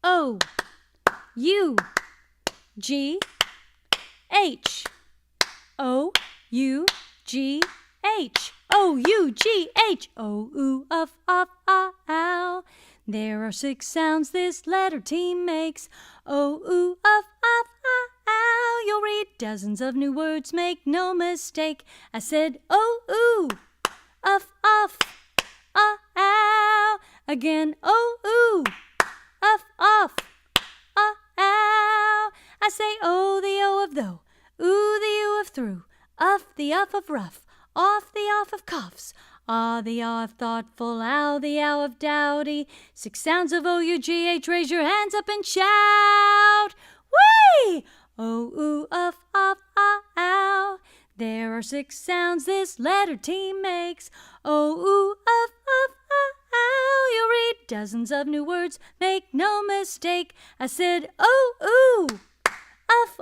O U G H O U G H O U G H O U of ow. There are 6 sounds this letter T makes. O U of ow. You'll read dozens of new words, make no mistake. I said O U of ow. Again O U of ow. I say O the O of though, oo the U of through, the uff of rough, off the off of coughs, ah the ah of thoughtful, ow the ow of dowdy. 6 sounds of O-U-G-H, raise your hands up and shout, whee! O-oo of ow. There are 6 sounds this letter T makes. O-oo of ow. You'll read dozens of new words, make no mistake. I said O-oo of